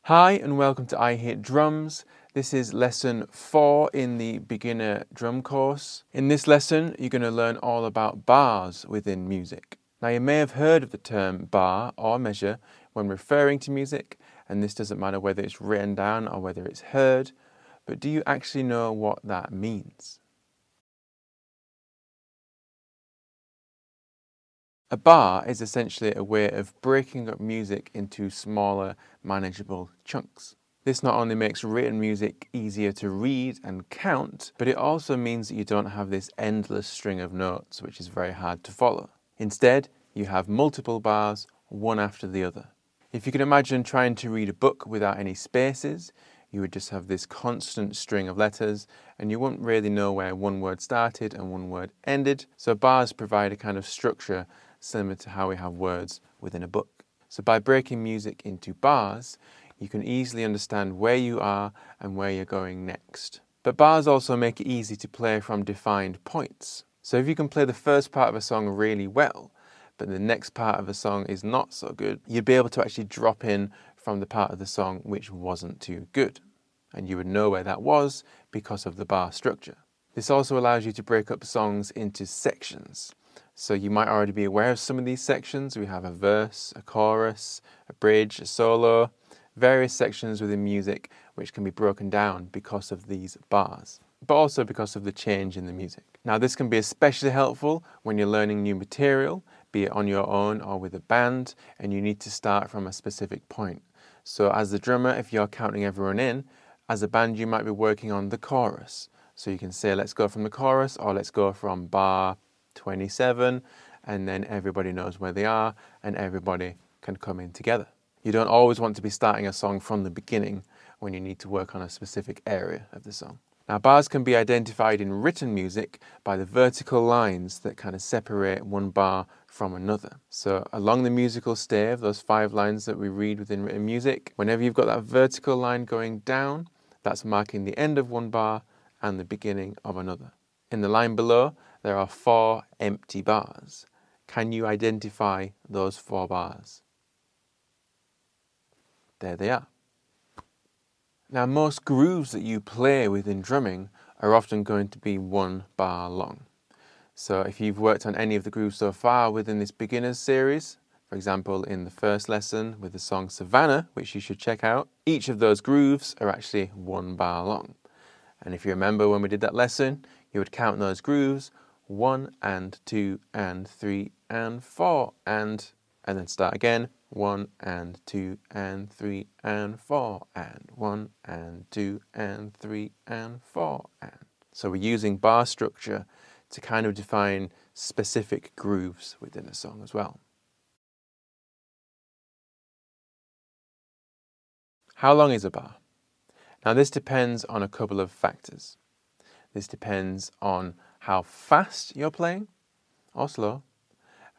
Hi and welcome to I Hate Drums. This is lesson 4 in the beginner drum course. In this lesson, you're going to learn all about bars within music. Now you may have heard of the term bar or measure when referring to music, and this doesn't matter whether it's written down or whether it's heard, but do you actually know what that means? A bar is essentially a way of breaking up music into smaller, manageable chunks. This not only makes written music easier to read and count, but it also means that you don't have this endless string of notes, which is very hard to follow. Instead, you have multiple bars, one after the other. If you can imagine trying to read a book without any spaces, you would just have this constant string of letters and you wouldn't really know where one word started and one word ended. So bars provide a kind of structure similar to how we have words within a book. So by breaking music into bars, you can easily understand where you are and where you're going next. But bars also make it easy to play from defined points. So if you can play the first part of a song really well, but the next part of a song is not so good, you'd be able to actually drop in from the part of the song which wasn't too good. And you would know where that was because of the bar structure. This also allows you to break up songs into sections. So you might already be aware of some of these sections. We have a verse, a chorus, a bridge, a solo, various sections within music which can be broken down because of these bars, but also because of the change in the music. Now this can be especially helpful when you're learning new material, be it on your own or with a band, and you need to start from a specific point. So as the drummer, if you're counting everyone in, as a band you might be working on the chorus. So you can say let's go from the chorus or let's go from bar 27, and then everybody knows where they are and everybody can come in together. You don't always want to be starting a song from the beginning when you need to work on a specific area of the song. Now bars can be identified in written music by the vertical lines that kind of separate one bar from another. So along the musical stave, those 5 lines that we read within written music, whenever you've got that vertical line going down, that's marking the end of one bar and the beginning of another. In the line below, there are 4 empty bars. Can you identify those 4 bars? There they are. Now most grooves that you play within drumming are often going to be 1 bar long. So if you've worked on any of the grooves so far within this beginners series, for example in the first lesson with the song Savannah, which you should check out, each of those grooves are actually 1 bar long. And if you remember when we did that lesson, you would count those grooves 1 and 2 and 3 and 4 and then start again 1 and 2 and 3 and 4 and 1 and 2 and 3 and 4 and. So we're using bar structure to kind of define specific grooves within a song as well. How long is a bar? Now this depends on a couple of factors. This depends on how fast you're playing or slow,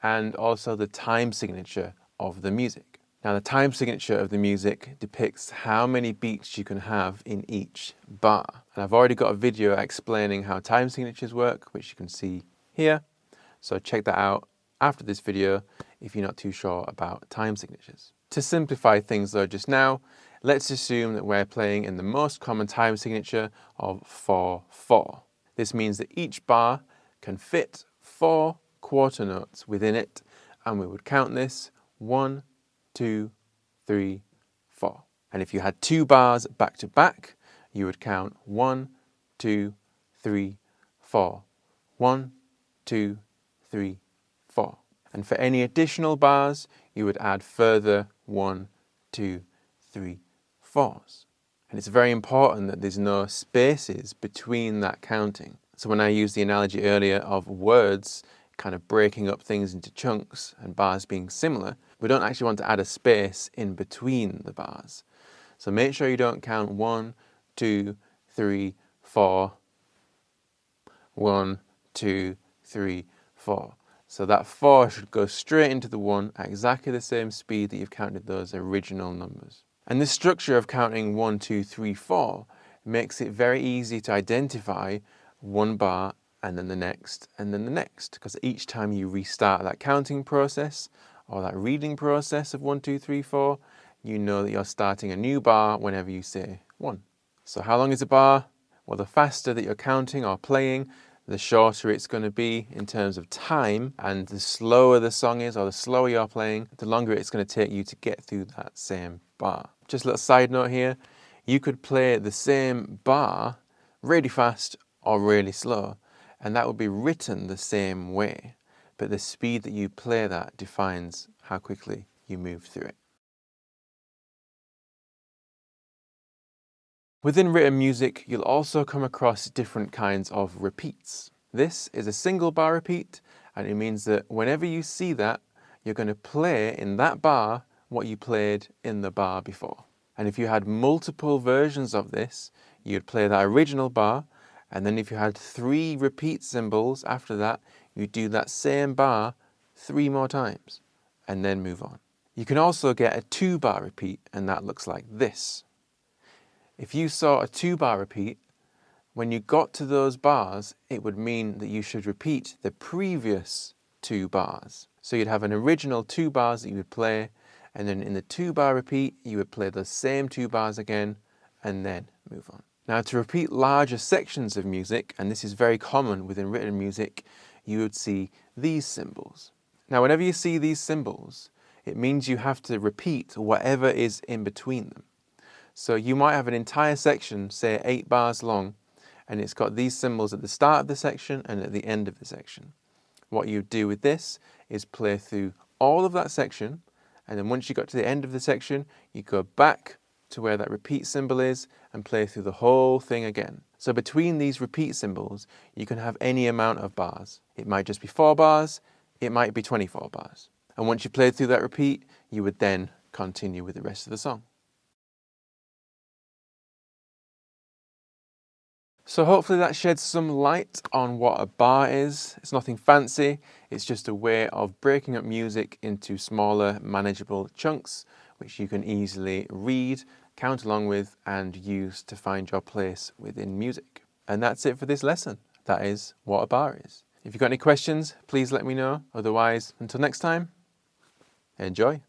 and also the time signature of the music. Now the time signature of the music depicts how many beats you can have in each bar. And I've already got a video explaining how time signatures work, which you can see here. So check that out after this video if you're not too sure about time signatures. To simplify things though just now, let's assume that we're playing in the most common time signature of 4/4. This means that each bar can fit 4 quarter notes within it, and we would count this 1, 2, 3, 4. And if you had 2 bars back to back, you would count 1, 2, 3, 4. 1, 2, 3, 4. And for any additional bars, you would add further 1, 2, 3, 4s. And it's very important that there's no spaces between that counting. So when I used the analogy earlier of words kind of breaking up things into chunks and bars being similar, we don't actually want to add a space in between the bars. So make sure you don't count 1, 2, 3, 4, 1, 2, 3, 4. So that 4 should go straight into the 1 at exactly the same speed that you've counted those original numbers. And this structure of counting 1, 2, 3, 4 makes it very easy to identify one bar and then the next and then the next, because each time you restart that counting process or that reading process of 1, 2, 3, 4, you know that you're starting a new bar whenever you say 1. So how long is a bar? Well, the faster that you're counting or playing, the shorter it's going to be in terms of time, and the slower the song is or the slower you're playing, the longer it's going to take you to get through that same bar. Just a little side note here, you could play the same bar really fast or really slow, and that would be written the same way, but the speed that you play that defines how quickly you move through it. Within written music, you'll also come across different kinds of repeats. This is a single bar repeat, and it means that whenever you see that, you're going to play in that bar what you played in the bar before. And if you had multiple versions of this, you'd play that original bar, and then if you had 3 repeat symbols after that, you'd do that same bar 3 more times, and then move on. You can also get a 2-bar repeat, and that looks like this. If you saw a 2-bar repeat, when you got to those bars, it would mean that you should repeat the previous 2 bars. So you'd have an original 2 bars that you would play, and then in the 2-bar repeat, you would play those same 2 bars again, and then move on. Now, to repeat larger sections of music, and this is very common within written music, you would see these symbols. Now, whenever you see these symbols, it means you have to repeat whatever is in between them. So you might have an entire section, say 8 bars long, and it's got these symbols at the start of the section and at the end of the section. What you do with this is play through all of that section, and then once you got to the end of the section, you go back to where that repeat symbol is and play through the whole thing again. So between these repeat symbols, you can have any amount of bars. It might just be 4 bars, it might be 24 bars. And once you played through that repeat, you would then continue with the rest of the song. So hopefully that sheds some light on what a bar is. It's nothing fancy, it's just a way of breaking up music into smaller, manageable chunks, which you can easily read, count along with, and use to find your place within music. And that's it for this lesson. That is what a bar is. If you've got any questions, please let me know. Otherwise, until next time, enjoy.